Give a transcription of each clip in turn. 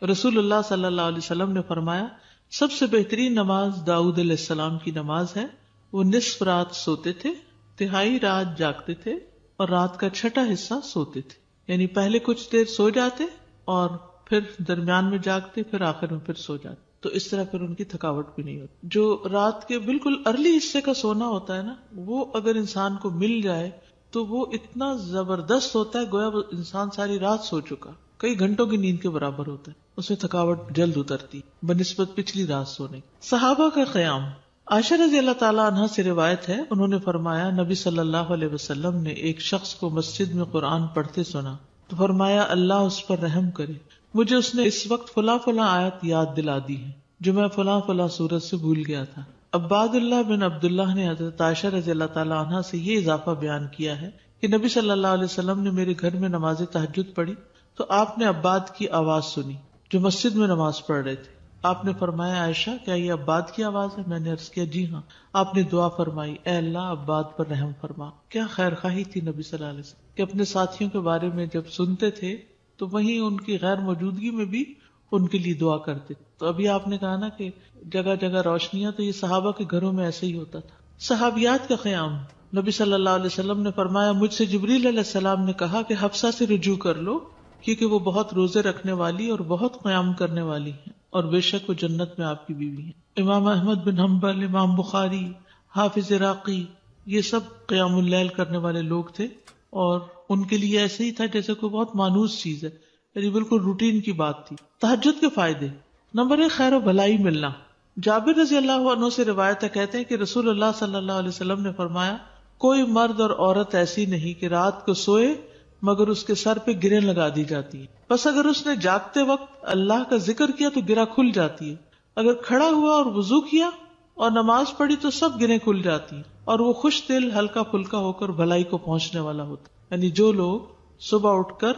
رسول اللہ صلی اللہ علیہ وسلم نے فرمایا سب سے بہترین نماز داؤد علیہ السلام کی نماز ہے. وہ نصف رات سوتے تھے، تہائی رات جاگتے تھے اور رات کا چھٹا حصہ سوتے تھے. یعنی پہلے کچھ دیر سو جاتے اور پھر درمیان میں جاگتے، پھر آخر میں پھر سو جاتے. تو اس طرح پھر ان کی تھکاوٹ بھی نہیں ہوتی. جو رات کے بالکل ارلی حصے کا سونا ہوتا ہے نا، وہ اگر انسان کو مل جائے تو وہ اتنا زبردست ہوتا ہے گویا وہ انسان ساری رات سو چکا، کئی گھنٹوں کی نیند کے برابر ہوتا ہے. اس میں تھکاوٹ جلد اترتی بنسبت پچھلی رات سونے. صحابہ کا قیام. عائشہ رضی اللہ تعالیٰ عنہ سے روایت ہے، انہوں نے فرمایا نبی صلی اللہ علیہ وسلم نے ایک شخص کو مسجد میں قرآن پڑھتے سنا تو فرمایا اللہ اس پر رحم کرے، مجھے اس نے اس وقت فلاں فلاں آیت یاد دلا دی ہے جو میں فلاں فلاں سورت سے بھول گیا تھا. عباد اللہ بن عبداللہ نے حضرت عائشہ رضی اللہ تعالیٰ عنہ سے یہ اضافہ بیان کیا ہے کہ نبی صلی اللہ علیہ وسلم نے میرے گھر میں نماز تہجد پڑھی تو آپ نے عباد کی آواز سنی جو مسجد میں نماز پڑھ رہے تھے. آپ نے فرمایا عائشہ کیا یہ عباد کی آواز ہے؟ میں نے عرض کیا جی ہاں. آپ نے دعا فرمائی اے اللہ عباد پر رحم فرما. کیا خیر خواہی تھی نبی صلی اللہ علیہ وسلم کہ اپنے ساتھیوں کے بارے میں جب سنتے تھے تو وہیں ان کی غیر موجودگی میں بھی ان کے لیے دعا کرتے. تو ابھی آپ نے کہا نا کہ جگہ جگہ روشنیاں، تو یہ صحابہ کے گھروں میں ایسے ہی ہوتا تھا. صحابیات کا قیام. نبی صلی اللہ علیہ وسلم نے فرمایا مجھ سے جبریل علیہ السلام نے کہا کہ حفصہ سے رجوع کر لو کیونکہ وہ بہت روزے رکھنے والی اور بہت قیام کرنے والی ہیں اور بے شک وہ جنت میں آپ کی بیوی ہیں. امام احمد بن حنبل، امام بخاری، حافظ عراقی، یہ سب قیام اللیل کرنے والے لوگ تھے اور ان کے لیے ایسے ہی تھا جیسے کوئی بہت مانوس چیز ہے، یعنی بالکل روٹین کی بات تھی. تہجد کے فائدے. نمبر 1 خیر و بھلائی ملنا. جابر رضی اللہ عنہ سے روایت ہے، کہتے ہیں کہ رسول اللہ صلی اللہ علیہ وسلم نے فرمایا کوئی مرد اور عورت ایسی نہیں کہ رات کو سوئے مگر اس کے سر پہ گریں لگا دی جاتی ہے. بس اگر اس نے جاگتے وقت اللہ کا ذکر کیا تو گرہ کھل جاتی ہے، اگر کھڑا ہوا اور وضو کیا اور نماز پڑھی تو سب گریں کھل جاتی ہیں اور وہ خوش دل ہلکا پھلکا ہو کر بھلائی کو پہنچنے والا ہوتا. یعنی جو لوگ صبح اٹھ کر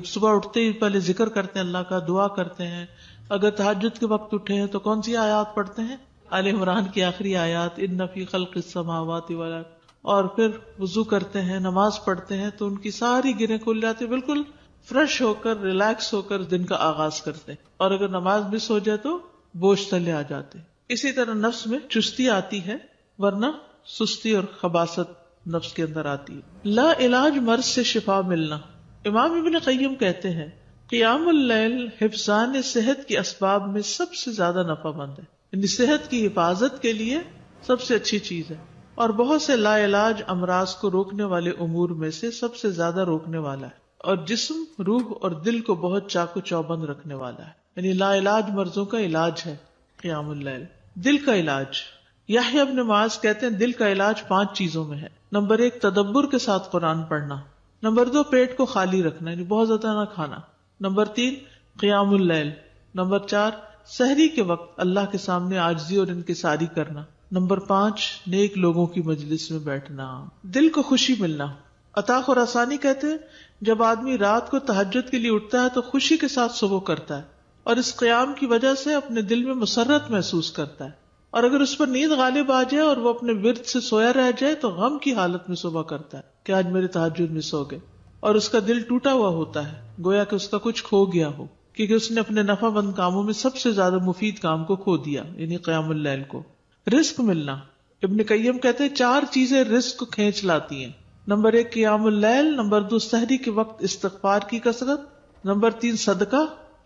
صبح اٹھتے ہی پہلے ذکر کرتے ہیں اللہ کا، دعا کرتے ہیں، اگر تہجد کے وقت اٹھے ہیں تو کون سی آیات پڑھتے ہیں؟ آل عمران کی آخری آیات ان فی خلق السماوات والارض، اور پھر وضو کرتے ہیں، نماز پڑھتے ہیں تو ان کی ساری گریں کھل جاتی، بالکل فریش ہو کر ریلیکس ہو کر دن کا آغاز کرتے ہیں. اور اگر نماز مس ہو جائے تو بوجھ تلے آ جاتے. اسی طرح نفس میں چستی آتی ہے ورنہ سستی اور خباثت نفس کے اندر آتی ہے. لا علاج مرض سے شفا ملنا. امام ابن قیم کہتے ہیں قیام اللیل حفظان صحت کی اسباب میں سب سے زیادہ نفع مند ہے، یعنی صحت کی حفاظت کے لیے سب سے اچھی چیز ہے اور بہت سے لا علاج امراض کو روکنے والے امور میں سے سب سے زیادہ روکنے والا ہے اور جسم، روح اور دل کو بہت چاق و چوبند رکھنے والا ہے. یعنی لا علاج مرضوں کا علاج ہے قیام اللیل. دل کا علاج. یحییٰ ابن معاذ کہتے ہیں دل کا علاج 5 چیزوں میں ہے. نمبر 1 تدبر کے ساتھ قرآن پڑھنا. نمبر 2 پیٹ کو خالی رکھنا، یعنی بہت زیادہ نہ کھانا. نمبر 3 قیام اللیل. نمبر 4 سحری کے وقت اللہ کے سامنے عاجزی اور انکساری کرنا. نمبر 5 نیک لوگوں کی مجلس میں بیٹھنا. دل کو خوشی ملنا. عطا خراسانی کہتے ہیں جب آدمی رات کو تہجد کے لیے اٹھتا ہے تو خوشی کے ساتھ صبح کرتا ہے اور اس قیام کی وجہ سے اپنے دل میں مسرت محسوس کرتا ہے، اور اگر اس پر نیند غالب آ جائے اور وہ اپنے ورد سے سویا رہ جائے تو غم کی حالت میں صبح کرتا ہے کہ آج میرے تہجد مس ہو گئے اور اس کا دل ٹوٹا ہوا ہوتا ہے، گویا کہ اس کا کچھ کھو گیا ہو کیونکہ اس نے اپنے نفع بند کاموں میں سب سے زیادہ مفید کام کو کھو دیا، یعنی قیام اللیل کو. رزق ملنا. ابن قیم کہتے ہیں 4 چیزیں رزق کو کھینچ لاتی ہیں. نمبر 1 قیام اللیل. نمبر 2 سحری کے وقت استغفار کی کثرت. نمبر 3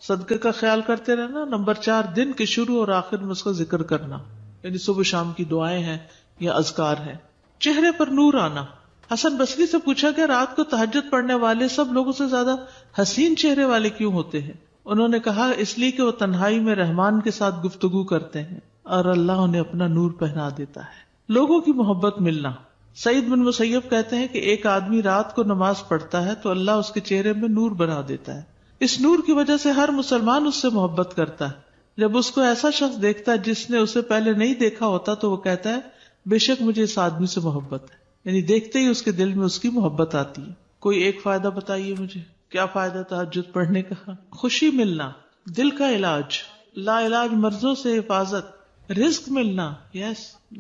صدقے کا خیال کرتے رہنا. نمبر 4 دن کے شروع اور آخر میں اس کا ذکر کرنا، یعنی صبح شام کی دعائیں ہیں یا اذکار ہیں. چہرے پر نور آنا. حسن بصری سے پوچھا کہ رات کو تہجد پڑھنے والے سب لوگوں سے زیادہ حسین چہرے والے کیوں ہوتے ہیں؟ انہوں نے کہا اس لیے کہ وہ تنہائی میں رحمان کے ساتھ گفتگو کرتے ہیں اور اللہ انہیں اپنا نور پہنا دیتا ہے. لوگوں کی محبت ملنا. سعید بن مسیب کہتے ہیں کہ ایک آدمی رات کو نماز پڑھتا ہے تو اللہ اس کے چہرے میں نور بنا دیتا ہے. اس نور کی وجہ سے ہر مسلمان اس سے محبت کرتا ہے. جب اس کو ایسا شخص دیکھتا ہے جس نے اسے پہلے نہیں دیکھا ہوتا تو وہ کہتا ہے بے شک مجھے اس آدمی سے محبت ہے، یعنی دیکھتے ہی اس کے دل میں اس کی محبت آتی ہے. کوئی ایک فائدہ بتائیے مجھے، کیا فائدہ تہجد پڑھنے کا؟ خوشی ملنا. دل کا علاج. لا علاج مرضوں سے حفاظت. رزق ملنا.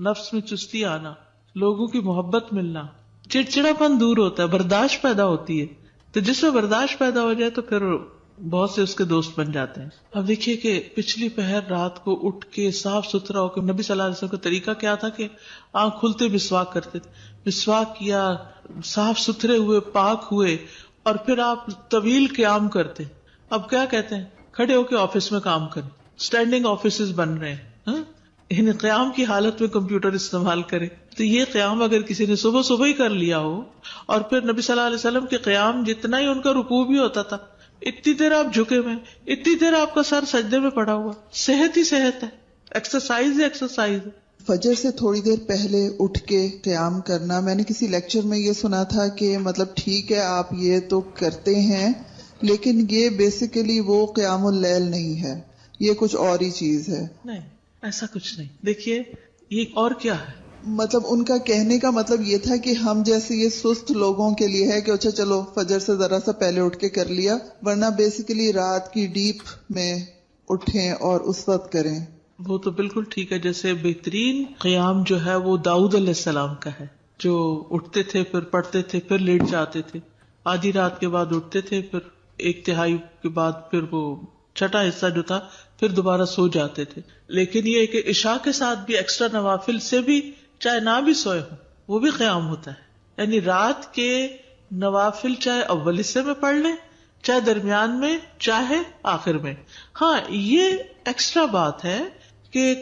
نفس میں چستی آنا. لوگوں کی محبت ملنا. چڑچڑا پن دور ہوتا ہے، برداشت پیدا ہوتی ہے. تو جس میں برداشت پیدا ہو جائے تو پھر بہت سے اس کے دوست بن جاتے ہیں. اب دیکھیے کہ پچھلی پہر رات کو اٹھ کے صاف ستھرا ہو کے, نبی صلی اللہ علیہ وسلم کا طریقہ کیا تھا کہ آنکھ کھلتے مسواک کرتے تھے, مسواک کیا, صاف ستھرے ہوئے, پاک ہوئے, اور پھر آپ طویل قیام کرتے. اب کیا کہتے ہیں, کھڑے ہو کے آفس میں کام کریں, اسٹینڈنگ آفیسز بن رہے ہیں, یعنی قیام کی حالت میں کمپیوٹر استعمال کرے. تو یہ قیام اگر کسی نے صبح صبح ہی کر لیا ہو, اور پھر نبی صلی اللہ علیہ وسلم کے قیام جتنا ہی ان کا رکوع بھی ہوتا تھا, اتنی دیر آپ جھکے ہوئے, اتنی دیر آپ کا سر سجدے میں پڑا ہوا, صحت ہی صحت ہے, ایکسرسائز ہی ایکسرسائز ہے. فجر سے تھوڑی دیر پہلے اٹھ کے قیام کرنا, میں نے کسی لیکچر میں یہ سنا تھا کہ مطلب ٹھیک ہے آپ یہ تو کرتے ہیں, لیکن یہ بیسیکلی وہ قیام اللیل نہیں ہے, یہ کچھ اور ہی چیز ہے. نہیں, ایسا کچھ نہیں. دیکھیے یہ اور کیا ہے, مطلب ان کا کہنے کا مطلب یہ تھا کہ ہم جیسے یہ سست لوگوں کے لیے ہے کہ اچھا چلو فجر سے ذرا سا پہلے اٹھ کے کر لیا, ورنہ بیسیکلی رات کی ڈیپ میں اٹھیں اور اس وقت کریں. وہ تو بالکل ٹھیک ہے. جیسے بہترین قیام جو ہے وہ داؤد علیہ السلام کا ہے, جو اٹھتے تھے, پھر پڑھتے تھے, پھر لیٹ جاتے تھے, آدھی رات کے بعد اٹھتے تھے, پھر ایک تہائی کے بعد پھر وہ چھٹا حصہ جو تھا پھر دوبارہ سو جاتے تھے. لیکن یہ کہ عشاء کے ساتھ بھی ایکسٹرا نوافل سے بھی چاہے نہ بھی سوئے ہوں وہ بھی قیام ہوتا ہے. یعنی رات کے نوافل چاہے اول حصے میں پڑھ لیں, چاہے درمیان میں, چاہے آخر میں. ہاں یہ ایکسٹرا بات ہے کہ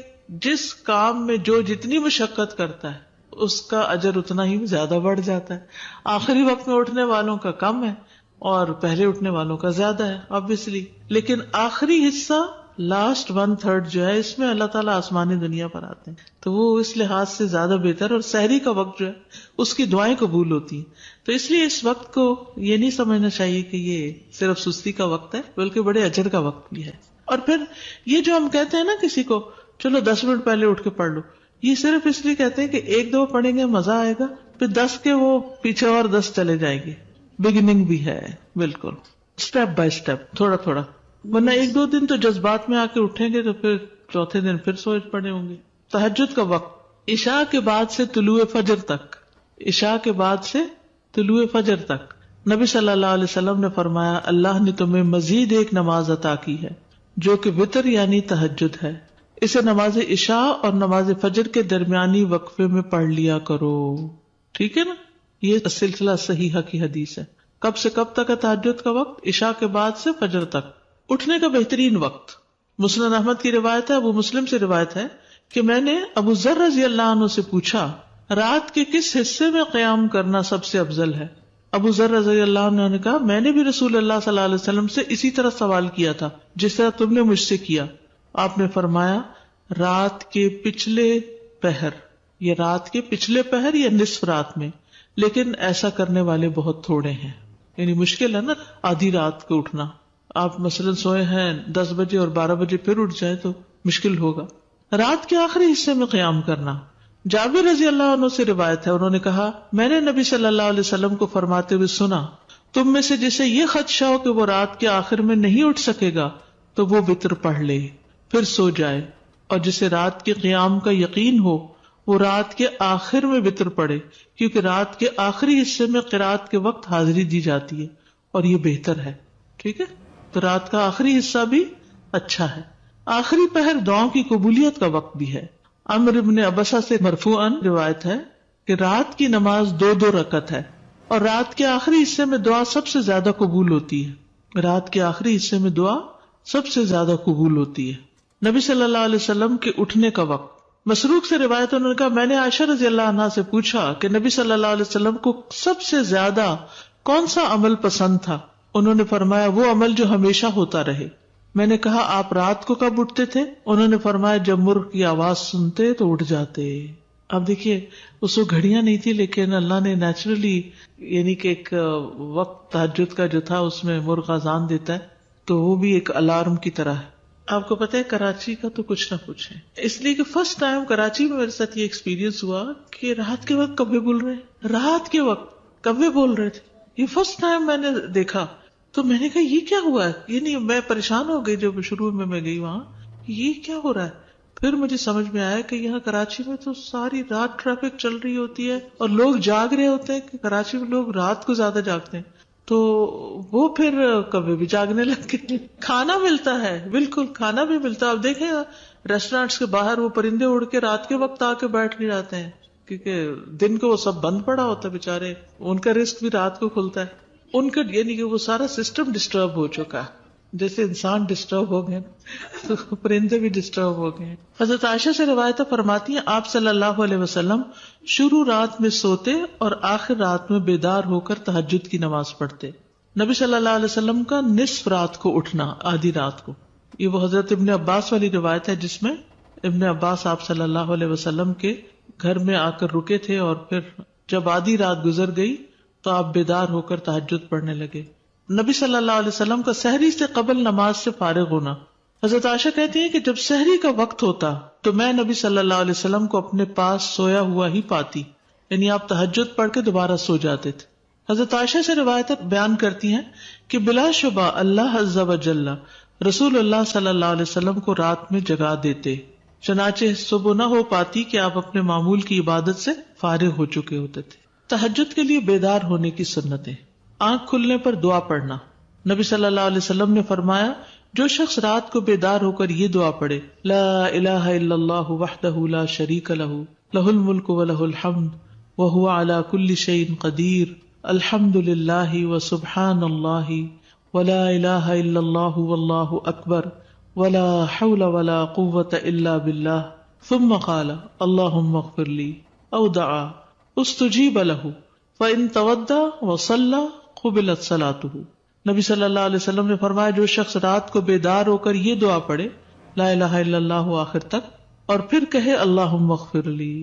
جس کام میں جو جتنی مشقت کرتا ہے اس کا اجر اتنا ہی زیادہ بڑھ جاتا ہے. آخری وقت میں اٹھنے والوں کا کم ہے اور پہلے اٹھنے والوں کا زیادہ ہے obviously. لیکن آخری حصہ لاسٹ 1/3 جو ہے, اس میں اللہ تعالیٰ آسمانی دنیا پر آتے ہیں, تو وہ اس لحاظ سے زیادہ بہتر. اور سحری کا وقت جو ہے اس کی دعائیں قبول ہوتی ہیں. تو اس لیے اس وقت کو یہ نہیں سمجھنا چاہیے کہ یہ صرف سستی کا وقت ہے, بلکہ بڑے اجر کا وقت بھی ہے. اور پھر یہ جو ہم کہتے ہیں نا کسی کو چلو 10 منٹ پہلے اٹھ کے پڑھ لو, یہ صرف اس لیے کہتے ہیں کہ 1-2 پڑھیں گے مزہ آئے گا, پھر 10 کے وہ پیچھے اور 10 چلے جائیں گے. بگننگ بھی ہے بالکل, اسٹیپ بائی اسٹیپ, تھوڑا تھوڑا. ورنہ 1-2 دن تو جذبات میں آ کے اٹھیں گے تو پھر چوتھے دن پھر سوچ پڑے ہوں گے. تہجد کا وقت عشاء کے بعد سے طلوع فجر تک, عشاء کے بعد سے طلوع فجر تک. نبی صلی اللہ علیہ وسلم نے فرمایا اللہ نے تمہیں مزید ایک نماز عطا کی ہے جو کہ وتر یعنی تہجد ہے, اسے نماز عشاء اور نماز فجر کے درمیانی وقفے میں پڑھ لیا کرو. ٹھیک ہے نا, یہ سلسلہ صحیحہ کی حدیث ہے. کب سے کب تک ہے تہجد کا وقت؟ عشاء کے بعد سے فجر تک. اٹھنے کا بہترین وقت مسند احمد کی روایت ہے, ابو مسلم سے روایت ہے کہ میں نے ابو ذر رضی اللہ عنہ سے پوچھا رات کے کس حصے میں قیام کرنا سب سے افضل ہے؟ ابو ذر رضی اللہ عنہ نے کہا میں نے بھی رسول اللہ صلی اللہ علیہ وسلم سے اسی طرح سوال کیا تھا جس طرح تم نے مجھ سے کیا. آپ نے فرمایا رات کے پچھلے پہر, یہ رات کے پچھلے پہر یا نصف رات میں, لیکن ایسا کرنے والے بہت تھوڑے ہیں. یعنی مشکل ہے نا آدھی رات کو اٹھنا. آپ مثلاً سوئے ہیں 10 بجے اور 12 بجے پھر اٹھ جائے تو مشکل ہوگا. رات کے آخری حصے میں قیام کرنا. جابر رضی اللہ عنہ سے روایت ہے, انہوں نے کہا میں نے نبی صلی اللہ علیہ وسلم کو فرماتے ہوئے سنا تم میں سے جسے یہ خدشہ ہو کہ وہ رات کے آخر میں نہیں اٹھ سکے گا تو وہ وتر پڑھ لے پھر سو جائے, اور جسے رات کے قیام کا یقین ہو وہ رات کے آخر میں وتر پڑھے, کیونکہ رات کے آخری حصے میں قرات کے وقت حاضری دی جاتی ہے اور یہ بہتر ہے. ٹھیک ہے, تو رات کا آخری حصہ بھی اچھا ہے. آخری پہر دعاؤں کی قبولیت کا وقت بھی ہے. عمرو بن ابسہ سے مرفوعاً روایت ہے کہ رات کی نماز 2 رکعت ہے اور رات کے آخری حصے میں دعا سب سے زیادہ قبول ہوتی ہے. رات کے آخری حصے میں دعا سب سے زیادہ قبول ہوتی ہے. نبی صلی اللہ علیہ وسلم کے اٹھنے کا وقت. مسروق سے روایت انہوں نے کہا میں نے عائشہ رضی اللہ عنہا سے پوچھا کہ نبی صلی اللہ علیہ وسلم کو سب سے زیادہ کون سا عمل پسند تھا؟ انہوں نے فرمایا وہ عمل جو ہمیشہ ہوتا رہے. میں نے کہا آپ رات کو کب اٹھتے تھے؟ انہوں نے فرمایا جب مرغ کی آواز سنتے تو اٹھ جاتے. اب دیکھیے اس کو گھڑیاں نہیں تھی, لیکن اللہ نے نیچرلی یعنی کہ ایک وقت تہجد کا جو تھا اس میں مرغ اذان دیتا ہے تو وہ بھی ایک الارم کی طرح ہے. آپ کو پتہ ہے کراچی کا تو کچھ نہ پوچھیں, اس لیے کہ فرسٹ ٹائم کراچی میں میرے ساتھ یہ ایکسپیرینس ہوا کہ رات کے وقت کبھی بول رہے ہیں, رات کے وقت کبھی بول رہے تھے. یہ فرسٹ ٹائم میں نے دیکھا تو میں نے کہا یہ کیا ہوا ہے, یہ نہیں, میں پریشان ہو گئی جب شروع میں گئی وہاں, یہ کیا ہو رہا ہے. پھر مجھے سمجھ میں آیا کہ یہاں کراچی میں تو ساری رات ٹریفک چل رہی ہوتی ہے اور لوگ جاگ رہے ہوتے ہیں کہ کراچی میں لوگ رات کو زیادہ جاگتے ہیں. تو وہ پھر کبھی بھی جاگنے لگے. کھانا ملتا ہے، بالکل کھانا بھی ملتا ہے. آپ دیکھیں ریسٹورینٹس کے باہر وہ پرندے اڑ کے رات کے وقت آ کے بیٹھ کے جاتے ہیں، کیونکہ دن کو وہ سب بند پڑا ہوتا ہے بےچارے. ان کا رزق بھی رات کو کھلتا ہے. ان کا یعنی کہ وہ سارا سسٹم ڈسٹرب ہو چکا ہے. جیسے انسان ڈسٹرب ہو گئے تو پرندے بھی ڈسٹرب ہو گئے. حضرت عائشہ سے روایت فرماتی ہیں آپ صلی اللہ علیہ وسلم شروع رات میں سوتے اور آخر رات میں بیدار ہو کر تہجد کی نماز پڑھتے. نبی صلی اللہ علیہ وسلم کا نصف رات کو اٹھنا، آدھی رات کو. یہ وہ حضرت ابن عباس والی روایت ہے جس میں ابن عباس آپ صلی اللہ علیہ وسلم کے گھر میں آ کر رکے تھے اور پھر جب آدھی رات گزر گئی تو آپ بیدار ہو کر تہجد پڑھنے لگے. نبی صلی اللہ علیہ وسلم کا سحری سے قبل نماز سے فارغ ہونا. حضرت عائشہ کہتی ہیں کہ جب سحری کا وقت ہوتا تو میں نبی صلی اللہ علیہ وسلم کو اپنے پاس سویا ہوا ہی پاتی، یعنی آپ تہجد پڑھ کے دوبارہ سو جاتے تھے. حضرت عائشہ سے روایت بیان کرتی ہیں کہ بلا شبہ اللہ عز و جل رسول اللہ صلی اللہ علیہ وسلم کو رات میں جگا دیتے، چنانچہ صبح نہ ہو پاتی کہ آپ اپنے معمول کی عبادت سے فارغ ہو چکے ہوتے تھے. تہجد کے لیے بیدار ہونے کی سنتیں. آنکھ کھلنے پر دعا پڑھنا. نبی صلی اللہ علیہ وسلم نے فرمایا جو شخص رات کو بیدار ہو کر یہ دعا پڑھے لا الہ الا اللہ وحدہ لا شریک لہ لہ الملک ولہ الحمد وہو علی کل شیء قدیر الحمد للہ وسبحان اللہ ولا الہ الا اللہ واللہ اکبر ولا حول ولا قوة الا باللہ ثم قال اللہم اغفر لی او دعا استجیب لہ فإن تودع وصلى قبلت صلاتہ. نبی صلی اللہ علیہ وسلم نے فرمایا جو شخص رات کو بیدار ہو کر یہ دعا پڑھے لا الہ الا اللہ آخر تک اور پھر کہے اللہم اغفر لی،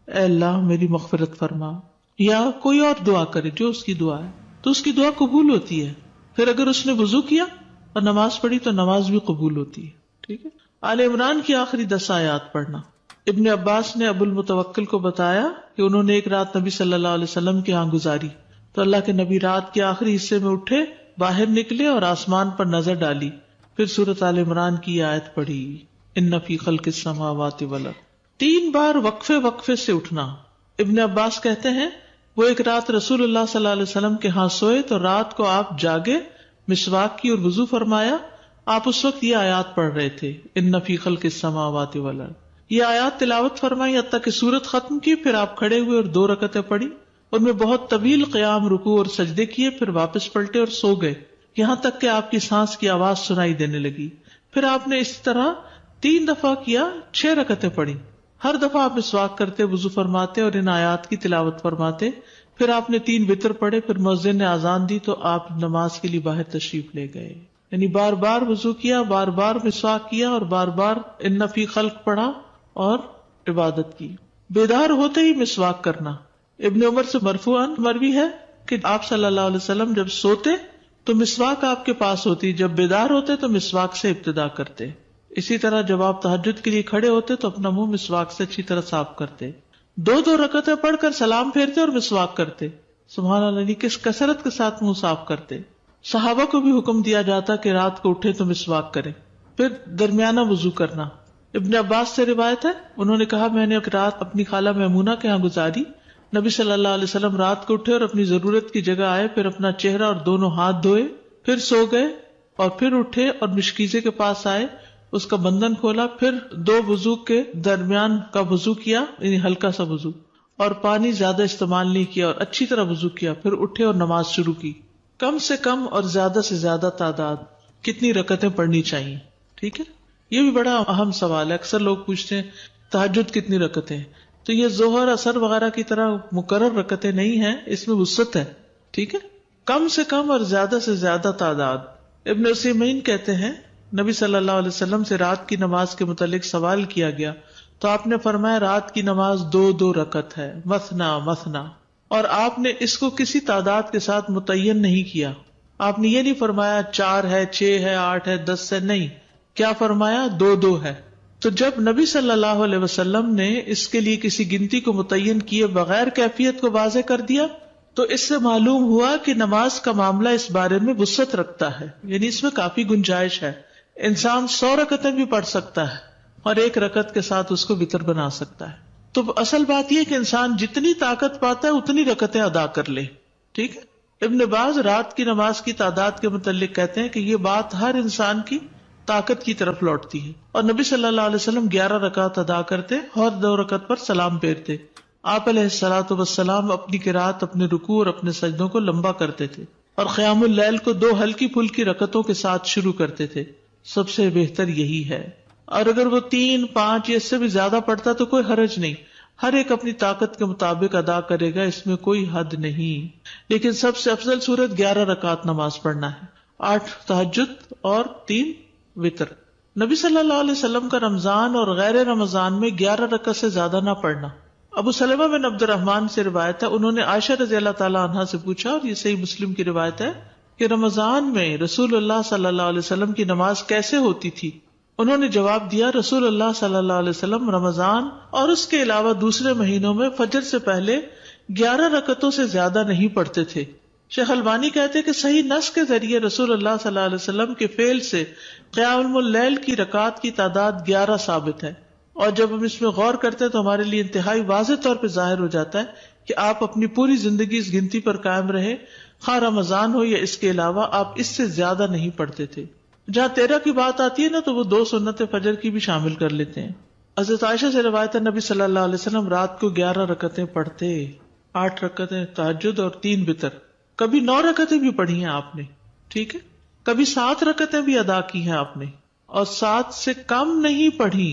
اے اللہ میری مغفرت فرما، یا کوئی اور دعا کرے جو اس کی دعا ہے تو اس کی دعا قبول ہوتی ہے. پھر اگر اس نے وضو کیا اور نماز پڑھی تو نماز بھی قبول ہوتی ہے. ٹھیک ہے. آل عمران کی آخری 10 آیات پڑھنا. ابن عباس نے ابو المتوکل کو بتایا کہ انہوں نے ایک رات نبی صلی اللہ علیہ وسلم کے ہاں گزاری تو اللہ کے نبی رات کے آخری حصے میں اٹھے، باہر نکلے اور آسمان پر نظر ڈالی، پھر سورۃ آل عمران کی آیت پڑھی ان فی خلق السماوات والارض. 3 بار وقفے سے اٹھنا. ابن عباس کہتے ہیں وہ ایک رات رسول اللہ صلی اللہ علیہ وسلم کے ہاں سوئے تو رات کو آپ جاگے، مسواک کی اور وضو فرمایا. آپ اس وقت یہ آیات پڑھ رہے تھے ان فی خلق السماوات والارض. یہ آیات تلاوت فرمائی حتیٰ کہ سورت ختم کی. پھر آپ کھڑے ہوئے اور 2 رکعتیں پڑھی، ان میں بہت طویل قیام، رکوع اور سجدے کیے، پھر واپس پلٹے اور سو گئے یہاں تک کہ آپ کی سانس کی آواز سنائی دینے لگی. پھر آپ نے اس طرح 3 دفعہ کیا، 6 رکعتیں پڑھی. ہر دفعہ آپ مسواک کرتے، وضو فرماتے اور ان آیات کی تلاوت فرماتے. پھر آپ نے 3 وتر پڑھے، پھر مؤذن نے اذان دی تو آپ نماز کے لیے باہر تشریف لے گئے. یعنی بار بار وضو کیا، بار بار مسواک کیا اور بار بار ان فی خلق پڑھا اور عبادت کی. بیدار ہوتے ہی مسواک کرنا. ابن عمر سے مرفوعاً مروی ہے کہ آپ صلی اللہ علیہ وسلم جب سوتے تو مسواک آپ کے پاس ہوتی، جب بیدار ہوتے تو مسواک سے ابتدا کرتے. اسی طرح جب آپ تہجد کے لیے کھڑے ہوتے تو اپنا منہ مسواک سے اچھی طرح صاف کرتے. 2 رکعتیں پڑھ کر سلام پھیرتے اور مسواک کرتے. سبحان اللہ، کس کثرت کے ساتھ منہ صاف کرتے. صحابہ کو بھی حکم دیا جاتا کہ رات کو اٹھے تو مسواک کریں. پھر درمیانہ وضو کرنا. ابن عباس سے روایت ہے انہوں نے کہا میں نے ایک رات اپنی خالہ میمونہ کے ہاں گزاری. نبی صلی اللہ علیہ وسلم رات کو اٹھے اور اپنی ضرورت کی جگہ آئے، پھر اپنا چہرہ اور دونوں ہاتھ دھوئے، پھر سو گئے اور پھر اٹھے اور مشکیزے کے پاس آئے، اس کا بندھن کھولا، پھر 2 وضو کے درمیان کا وضو کیا، یعنی ہلکا سا وضو، اور پانی زیادہ استعمال نہیں کیا اور اچھی طرح وضو کیا. پھر اٹھے اور نماز شروع کی. کم سے کم اور زیادہ سے زیادہ تعداد کتنی رکعتیں پڑھنی چاہیے؟ ٹھیک ہے. یہ بھی بڑا اہم سوال ہے. اکثر لوگ پوچھتے ہیں تہجد کتنی رکعتیں ہیں، تو یہ ظہر اثر وغیرہ کی طرح مقرر رکعتیں نہیں ہیں، اس میں وسعت ہے. ٹھیک ہے. کم سے کم اور زیادہ سے زیادہ تعداد. ابن عثیمین کہتے ہیں نبی صلی اللہ علیہ وسلم سے رات کی نماز کے متعلق سوال کیا گیا تو آپ نے فرمایا رات کی نماز 2 رکعت ہے، مثنا مثنا، اور آپ نے اس کو کسی تعداد کے ساتھ متعین نہیں کیا. آپ نے یہ نہیں فرمایا 4 ہے، 6 ہے، 8 ہے، 10 ہے، نہیں. کیا فرمایا؟ 2 ہے. تو جب نبی صلی اللہ علیہ وسلم نے اس کے لیے کسی گنتی کو متعین کیے بغیر کیفیت کو واضح کر دیا تو اس سے معلوم ہوا کہ نماز کا معاملہ اس بارے میں وسعت رکھتا ہے، یعنی اس میں کافی گنجائش ہے. انسان 100 رکعتیں بھی پڑھ سکتا ہے اور 1 رکعت کے ساتھ اس کو وتر بنا سکتا ہے. تو اصل بات یہ کہ انسان جتنی طاقت پاتا ہے اتنی رکعتیں ادا کر لے. ٹھیک ہے. ابن باز رات کی نماز کی تعداد کے متعلق کہتے ہیں کہ یہ بات ہر انسان کی طاقت کی طرف لوٹتی ہے، اور نبی صلی اللہ علیہ وسلم 11 رکعت ادا کرتے اور 2 رکعت پر سلام پھیرتے. آپ علیہ الصلوۃ والسلام اپنی قرات، اپنے رکوع اور اپنے سجدوں کو لمبا کرتے تھے، اور قیام اللیل کو 2 ہلکی پھلکی رکعتوں کے ساتھ شروع کرتے تھے. سب سے بہتر یہی ہے، اور اگر وہ 3، 5 یا اس سے بھی زیادہ پڑھتا تو کوئی حرج نہیں، ہر ایک اپنی طاقت کے مطابق ادا کرے گا، اس میں کوئی حد نہیں. لیکن سب سے افضل صورت 11 رکعت نماز پڑھنا ہے، 8 تہجد اور 3 وتر. نبی صلی اللہ علیہ وسلم کا رمضان اور غیر رمضان میں 11 رکعت سے زیادہ نہ پڑھنا. ابو سلمہ بن عبد الرحمن سے روایت ہے، انہوں نے عائشہ رضی اللہ تعالی عنہا سے پوچھا، اور یہ صحیح مسلم کی روایت ہے، کہ رمضان میں رسول اللہ صلی اللہ علیہ وسلم کی نماز کیسے ہوتی تھی؟ انہوں نے جواب دیا، رسول اللہ صلی اللہ علیہ وسلم رمضان اور اس کے علاوہ دوسرے مہینوں میں فجر سے پہلے 11 رکعتوں سے زیادہ نہیں پڑھتے تھے. شیخ البانی کہتے کہ صحیح نص کے ذریعے رسول اللہ صلی اللہ علیہ وسلم کے فعل سے قیام اللیل کی رکعات کی تعداد 11 ثابت ہے، اور جب ہم اس میں غور کرتے ہیں تو ہمارے لیے انتہائی واضح طور پہ ظاہر ہو جاتا ہے کہ آپ اپنی پوری زندگی اس گنتی پر قائم رہے، خواہ رمضان ہو یا اس کے علاوہ آپ اس سے زیادہ نہیں پڑھتے تھے. جہاں 13 کی بات آتی ہے نا تو وہ 2 سنت فجر کی بھی شامل کر لیتے ہیں. حضرت عائشہ سے روایت ہے، نبی صلی اللہ علیہ وسلم رات کو 11 رکعتیں پڑھتے، 8 رکعتیں تہجد اور 3 وتر. کبھی 9 رکعتیں بھی پڑھی ہیں آپ نے، ٹھیک ہے، کبھی 7 رکعتیں بھی ادا کی ہیں آپ نے، اور 7 سے کم نہیں پڑھی،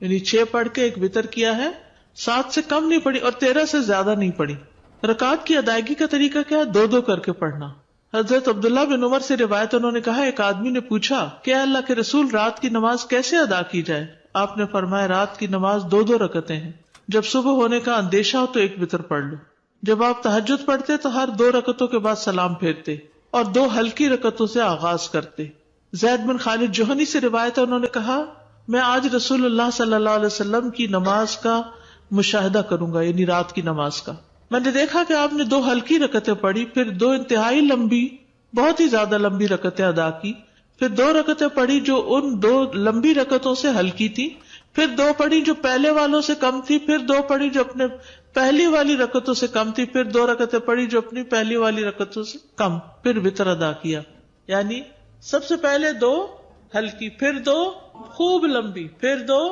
یعنی 6 پڑھ کے 1 وتر کیا ہے، 7 سے کم نہیں پڑھی اور 13 سے زیادہ نہیں پڑھی. رکعت کی ادائیگی کا طریقہ کیا ہے؟ 2 کر کے پڑھنا. حضرت عبداللہ بن عمر سے روایت، انہوں نے کہا ایک آدمی نے پوچھا کہ اللہ کے رسول رات کی نماز کیسے ادا کی جائے؟ آپ نے فرمایا رات کی نماز 2 رکعتیں ہیں، جب صبح ہونے کا اندیشہ ہو تو 1 وتر پڑھ لو. جب آپ تہجد پڑھتے تو ہر 2 رکعتوں کے بعد سلام پھیرتے اور 2 ہلکی رکعتوں سے آغاز کرتے. زید بن خالد جوہنی سے روایت ہے، انہوں نے کہا میں آج رسول اللہ صلی اللہ علیہ وسلم کی نماز کا مشاہدہ کروں گا، یعنی رات کی نماز کا. میں نے دیکھا کہ آپ نے 2 ہلکی رکعتیں پڑھی، پھر 2 انتہائی لمبی، بہت ہی زیادہ لمبی رکعتیں ادا کی، پھر 2 رکعتیں پڑھی جو ان 2 لمبی رکعتوں سے ہلکی تھی، پھر 2 پڑھی جو پہلے والوں سے کم تھی، پھر 2 پڑھی جو اپنے پہلی والی رکعتوں سے کم تھی، پھر 2 رکعتیں پڑھی جو اپنی پہلی والی رکعتوں سے کم، پھر وتر ادا کیا. یعنی سب سے پہلے 2 ہلکی، پھر 2 خوب لمبی، پھر 2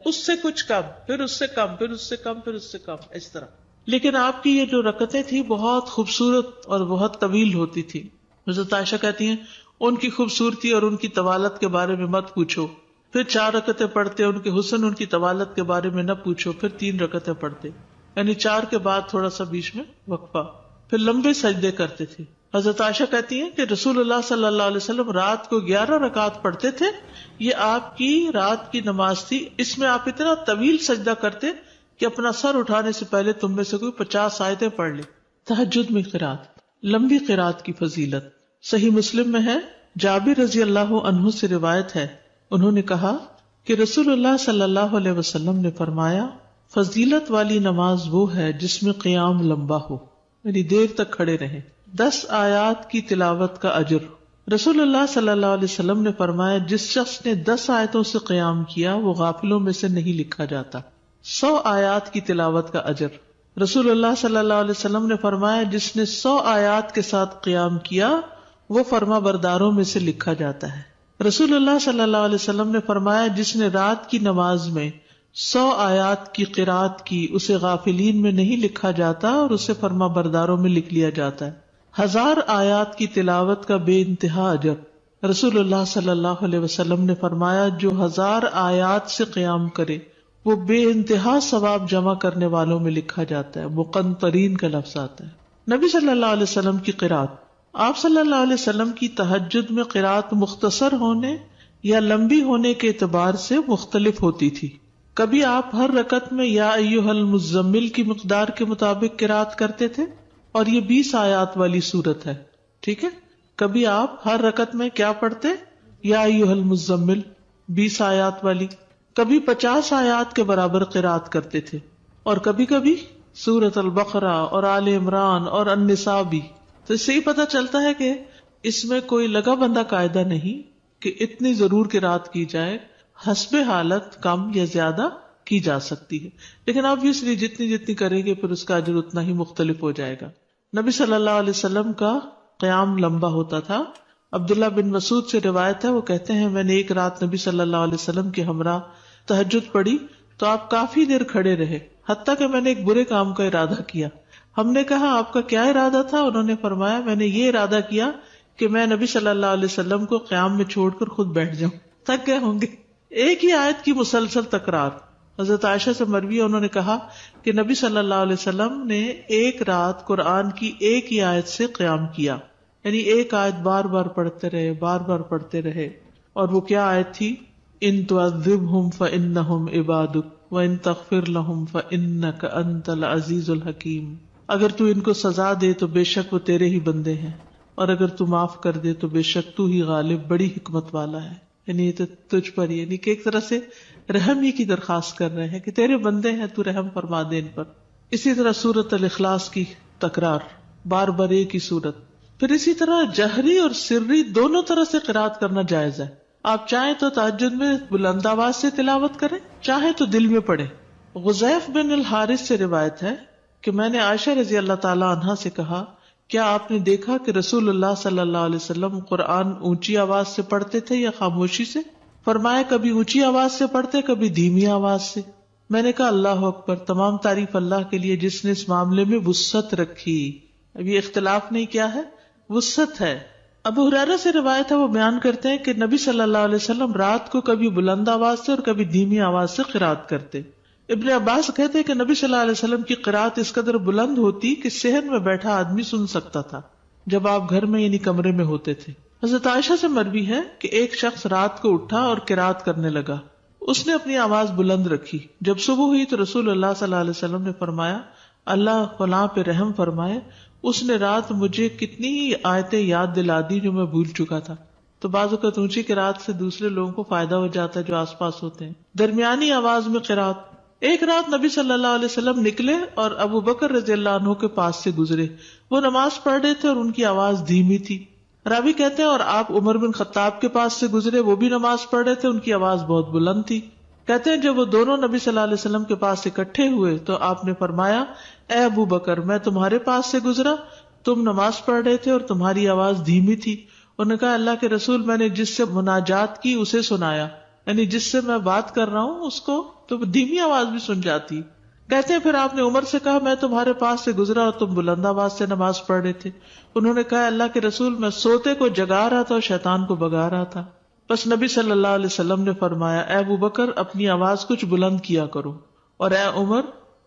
اس سے کچھ کم، پھر اس سے کم، پھر اس سے کم، پھر اس سے کم، اس طرح. لیکن آپ کی یہ جو رکعتیں تھی بہت خوبصورت اور بہت طویل ہوتی تھی. حضرت عائشہ کہتی ہیں ان کی خوبصورتی اور ان کی طوالت کے بارے میں مت پوچھو. پھر 4 رکعتیں پڑھتے، ان کے حسن، ان کی طوالت کے بارے میں نہ پوچھو. پھر 3 رکعتیں پڑھتے، یعنی 4 کے بعد تھوڑا سا بیچ میں وقفہ، پھر لمبے سجدے کرتے تھے. حضرت عائشہ کہتی ہیں کہ رسول اللہ صلی اللہ علیہ وسلم رات کو 11 رکعت پڑھتے تھے، یہ آپ کی رات کی نماز تھی. اس میں آپ اتنا طویل سجدہ کرتے کہ اپنا سر اٹھانے سے پہلے تم میں سے کوئی 50 آیتیں پڑھ لے. تہجد میں قرات، لمبی قرات کی فضیلت صحیح مسلم میں ہے. جابر رضی اللہ عنہ سے روایت ہے، انہوں نے کہا کہ رسول اللہ صلی اللہ علیہ وسلم نے فرمایا فضیلت والی نماز وہ ہے جس میں قیام لمبا ہو، یعنی دیر تک کھڑے رہیں. 10 آیات کی تلاوت کا اجر. رسول اللہ صلی اللہ علیہ وسلم نے فرمایا جس شخص نے 10 آیتوں سے قیام کیا وہ غافلوں میں سے نہیں لکھا جاتا. 100 آیات کی تلاوت کا اجر. رسول اللہ صلی اللہ علیہ وسلم نے فرمایا جس نے 100 آیات کے ساتھ قیام کیا وہ فرما برداروں میں سے لکھا جاتا ہے. رسول اللہ صلی اللہ علیہ وسلم نے فرمایا جس نے رات کی نماز میں 100 آیات کی قرات کی اسے غافلین میں نہیں لکھا جاتا اور اسے فرما برداروں میں لکھ لیا جاتا ہے. 1000 آیات کی تلاوت کا بے انتہا اجر. رسول اللہ صلی اللہ علیہ وسلم نے فرمایا جو 1000 آیات سے قیام کرے وہ بے انتہا ثواب جمع کرنے والوں میں لکھا جاتا ہے. مقنطرین کا لفظ آتا ہے. نبی صلی اللہ علیہ وسلم کی قرات. آپ صلی اللہ علیہ وسلم کی تہجد میں قرات مختصر ہونے یا لمبی ہونے کے اعتبار سے مختلف ہوتی تھی. کبھی آپ ہر رکعت میں یا ایھا المزمل کی مقدار کے مطابق قرات کرتے تھے اور یہ 20 آیات والی سورت ہے، ٹھیک ہے. کبھی آپ ہر رکعت میں کیا پڑھتے؟ یا ایھا المزمل 20 آیات والی. کبھی 50 آیات کے برابر قرات کرتے تھے، اور کبھی کبھی سورۃ البقرہ اور آل عمران اور النساء بھی. تو اس سے ہی پتہ چلتا ہے کہ اس میں کوئی لگا بندہ قاعدہ نہیں کہ اتنی ضرور قرات کی جائے، حسب حالت کم یا زیادہ کی جا سکتی ہے، لیکن obviously جتنی کریں گے پھر اس کا اجر اتنا ہی مختلف ہو جائے گا. نبی صلی اللہ علیہ وسلم کا قیام لمبا ہوتا تھا. عبداللہ بن مسعود سے روایت ہے، وہ کہتے ہیں میں نے ایک رات نبی صلی اللہ علیہ وسلم کے ہمراہ تہجد پڑھی تو آپ کافی دیر کھڑے رہے، حتیٰ کہ میں نے ایک برے کام کا ارادہ کیا. ہم نے کہا آپ کا کیا ارادہ تھا؟ انہوں نے فرمایا میں نے یہ ارادہ کیا کہ میں نبی صلی اللہ علیہ وسلم کو قیام میں چھوڑ کر خود بیٹھ جاؤں. تھک گئے ہوں گے. ایک ہی آیت کی مسلسل تکرار. حضرت عائشہ سے مروی ہے، انہوں نے کہا کہ نبی صلی اللہ علیہ وسلم نے ایک رات قرآن کی ایک ہی آیت سے قیام کیا، یعنی ایک آیت بار بار پڑھتے رہے، بار بار پڑھتے رہے. اور وہ کیا آیت تھی؟ ان تعذبہم فانہم عبادک وان تغفر لہم فانک انت العزیز الحکیم. اگر تو ان کو سزا دے تو بے شک وہ تیرے ہی بندے ہیں، اور اگر تو معاف کر دے تو بے شک تو ہی غالب بڑی حکمت والا ہے. یعنی یہ تو تجھ پر ہی، یعنی کہ ایک طرح سے رحم ہی کی درخواست کر رہے ہیں کہ تیرے بندے ہیں، تو رحم فرما دے ان پر. اسی طرح سورۃ الاخلاص کی تکرار، بار بار ایک ہی سورت. پھر اسی طرح جہری اور سری دونوں طرح سے قرات کرنا جائز ہے. آپ چاہیں تو تہجد میں بلند آواز سے تلاوت کریں، چاہیں تو دل میں پڑھیں. غزیف بن الحارث سے روایت ہے کہ میں نے عائشہ رضی اللہ تعالی عنہا سے کہا کیا آپ نے دیکھا کہ رسول اللہ صلی اللہ علیہ وسلم قرآن اونچی آواز سے پڑھتے تھے یا خاموشی سے؟ فرمایا کبھی اونچی آواز سے پڑھتے، کبھی دھیمی آواز سے. میں نے کہا اللہ اکبر، تمام تعریف اللہ کے لیے جس نے اس معاملے میں وسعت رکھی. اب یہ اختلاف نہیں، کیا ہے؟ وسعت ہے. ابو ہریرہ سے روایت ہے، وہ بیان کرتے ہیں کہ نبی صلی اللہ علیہ وسلم رات کو کبھی بلند آواز سے اور کبھی دھیمی آواز سے قرات کرتے. ابن عباس کہتے ہیں کہ نبی صلی اللہ علیہ وسلم کی قرات اس قدر بلند ہوتی کہ صحن میں بیٹھا آدمی سن سکتا تھا جب آپ گھر میں یعنی کمرے میں ہوتے تھے. حضرت عائشہ سے مروی ہے کہ ایک شخص رات کو اٹھا اور قرات کرنے لگا. اس نے اپنی آواز بلند رکھی. جب صبح ہوئی تو رسول اللہ صلی اللہ علیہ وسلم نے فرمایا اللہ فلاں پہ رحم فرمائے، اس نے رات مجھے کتنی ہی آیتیں یاد دلا دی جو میں بھول چکا تھا. تو بعض اوقات اونچی قرات سے دوسرے لوگوں کو فائدہ ہو جاتا ہے جو آس پاس ہوتے ہیں. درمیانی آواز میں قرات. ایک رات نبی صلی اللہ علیہ وسلم نکلے اور ابو بکر رضی اللہ عنہ کے پاس سے گزرے. وہ نماز پڑھ رہے تھے اور ان کی آواز دھیمی تھی. راوی کہتے ہیں اور آپ عمر بن خطاب کے پاس سے گزرے، وہ بھی نماز پڑھ رہے تھے، ان کی آواز بہت بلند تھی. کہتے ہیں جب وہ دونوں نبی صلی اللہ علیہ وسلم کے پاس اکٹھے ہوئے تو آپ نے فرمایا اے ابو بکر، میں تمہارے پاس سے گزرا، تم نماز پڑھ رہے تھے اور تمہاری آواز دھیمی تھی. انہوں نے کہا اللہ کے رسول، میں نے جس سے مناجات کی اسے سنایا، یعنی جس سے میں بات کر رہا ہوں اس کو تو دھیمی آواز بھی سن جاتی. کہتے ہیں پھر آپ نے عمر سے کہا میں تمہارے پاس سے گزرا اور تم بلند آواز سے نماز پڑھ رہے تھے. انہوں نے کہا اللہ کے رسول، میں سوتے کو جگا رہا تھا اور شیطان کو بگا رہا تھا. بس نبی صلی اللہ علیہ وسلم نے فرمایا اے ابو بکر، اپنی آواز کچھ بلند کیا کرو، اور اے عمر،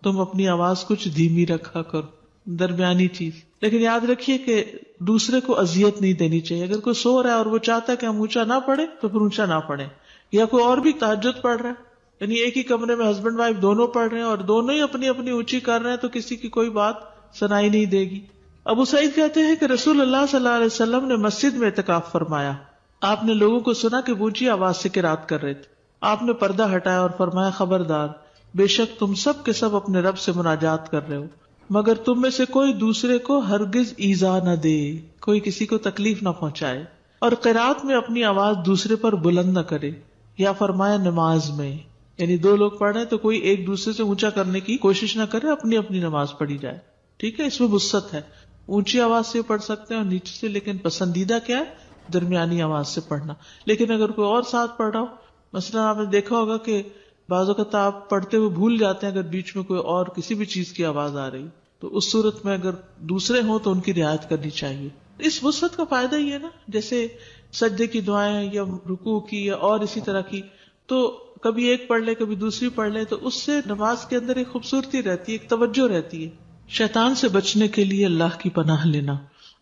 تم اپنی آواز کچھ دھیمی رکھا کرو. درمیانی چیز. لیکن یاد رکھیے کہ دوسرے کو اذیت نہیں دینی چاہیے. اگر کوئی سو رہا ہے اور وہ چاہتا ہے کہ ہم اونچا نہ پڑھے تو پھر اونچا نہ پڑھیں. یا کوئی اور بھی تہجد پڑھ رہا ہے، یعنی ایک ہی کمرے میں ہسبینڈ وائف دونوں پڑھ رہے ہیں اور دونوں ہی اپنی اپنی اونچی کر رہے ہیں تو کسی کی کوئی بات سنائی نہیں دے گی. ابو سعید کہتے ہیں کہ رسول اللہ صلی اللہ علیہ وسلم نے مسجد میں اعتکاف فرمایا. آپ نے لوگوں کو سنا کہ اونچی آواز سے قرات کر رہے تھے. آپ نے پردہ ہٹایا اور فرمایا خبردار، بے شک تم سب کے سب اپنے رب سے مناجات کر رہے ہو، مگر تم میں سے کوئی دوسرے کو ہرگز ایذا نہ دے، کوئی کسی کو تکلیف نہ پہنچائے، اور قرات میں اپنی آواز دوسرے پر بلند نہ کرے. یا فرمایا نماز میں، یعنی دو لوگ پڑھ رہے ہیں تو کوئی ایک دوسرے سے اونچا کرنے کی کوشش نہ کرے، اپنی اپنی نماز پڑھی جائے. ٹھیک ہے، اس میں وسعت ہے. اونچی آواز سے پڑھ سکتے ہیں اور نیچے سے، لیکن پسندیدہ کیا ہے؟ درمیانی آواز سے پڑھنا. لیکن اگر کوئی اور ساتھ پڑھ رہا ہو، مثلا آپ نے دیکھا ہوگا کہ بعض اوقات آپ پڑھتے ہوئے بھول جاتے ہیں اگر بیچ میں کوئی اور کسی بھی چیز کی آواز آ رہی، تو اس صورت میں اگر دوسرے ہوں تو ان کی رعایت کرنی چاہیے. اس وسعت کا فائدہ یہ ہے نا، جیسے سجدے کی دعائیں یا رکوع کی یا اور اسی طرح کی، تو کبھی ایک پڑھ لے کبھی دوسری پڑھ لے تو اس سے نماز کے اندر ایک خوبصورتی رہتی ہے، ایک توجہ رہتی ہے. شیطان سے بچنے کے لیے اللہ کی پناہ لینا.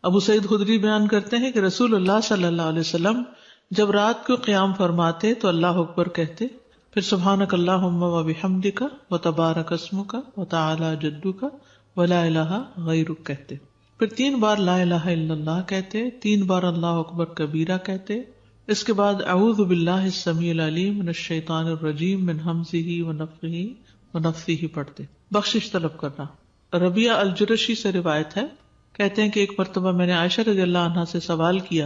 ابو سعید خدری بیان کرتے ہیں کہ رسول اللہ صلی اللہ علیہ وسلم جب رات کو قیام فرماتے تو اللہ اکبر کہتے، پھر سبحانک اللہم و بحمدک و تبارک اسمک و تعالی جدک و لا الہ غیرک کہتے، پھر 3 بار لا الہ الا اللہ کہتے، 3 بار اللہ اکبر کبیرہ کہتے. اس کے بعد اعوذ باللہ السمیع العلیم من الشیطان الرجیم من ہمزہ ونفخہ ونفثہ پڑھتے. بخشش طلب کرنا. ربیعہ الجرشی سے روایت ہے، کہتے ہیں کہ ایک مرتبہ میں نے عائشہ رضی اللہ عنہا سے سوال کیا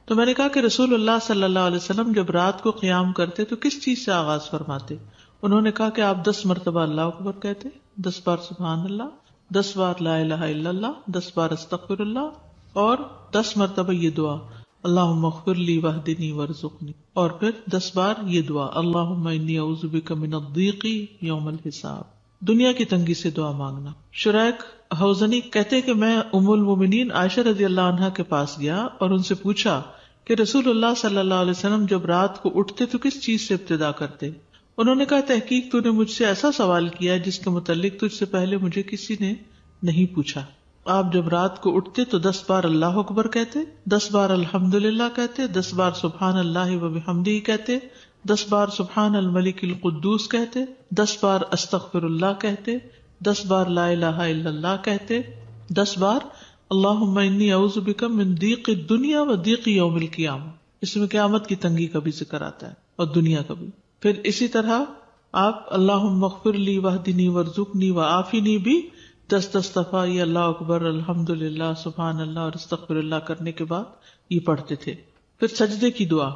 تو میں نے کہا کہ رسول اللہ صلی اللہ علیہ وسلم جب رات کو قیام کرتے تو کس چیز سے آغاز فرماتے؟ انہوں نے کہا کہ آپ 10 مرتبہ اللہ اکبر کہتے، 10 بار سبحان اللہ، 10 بار لا الہ الا اللہ، 10 بار استغفر اللہ اور 10 مرتبہ یہ دعا اللہم اغفر لی واہدنی وارزقنی، اور پھر 10 بار یہ دعا اللہم انی اعوذ بک من الضیق یوم الحساب، دنیا کی تنگی سے دعا مانگنا۔ شریک حوزنی کہتے کہ میں ام المومنین عائشہ رضی اللہ عنہا کے پاس گیا اور ان سے پوچھا کہ رسول اللہ صلی اللہ علیہ وسلم جب رات کو اٹھتے تو کس چیز سے ابتدا کرتے؟ انہوں نے کہا تحقیق تو نے مجھ سے ایسا سوال کیا جس کے متعلق تجھ سے پہلے مجھے کسی نے نہیں پوچھا۔ آپ جب رات کو اٹھتے تو 10 بار اللہ اکبر کہتے، 10 بار الحمدللہ کہتے، 10 بار سبحان اللہ و بحمدہ کہتے، 10 بار سبحان الملک القدوس کہتے، 10 بار استغفر اللہ کہتے، 10 بار لا الہ الا اللہ کہتے، 10 بار اللہم انی اعوذ بک من ضیق الدنیا و ضیق یوم القیامہ، اس میں قیامت کی تنگی کا بھی ذکر آتا ہے اور دنیا کا بھی۔ پھر اسی طرح آپ اللہم اغفر لی واہدنی وارزقنی وعافنی بھی 10 دفعہ یہ اللہ اکبر الحمدللہ سبحان اللہ اور استغفر اللہ کرنے کے بعد یہ پڑھتے تھے۔ پھر سجدے کی دعا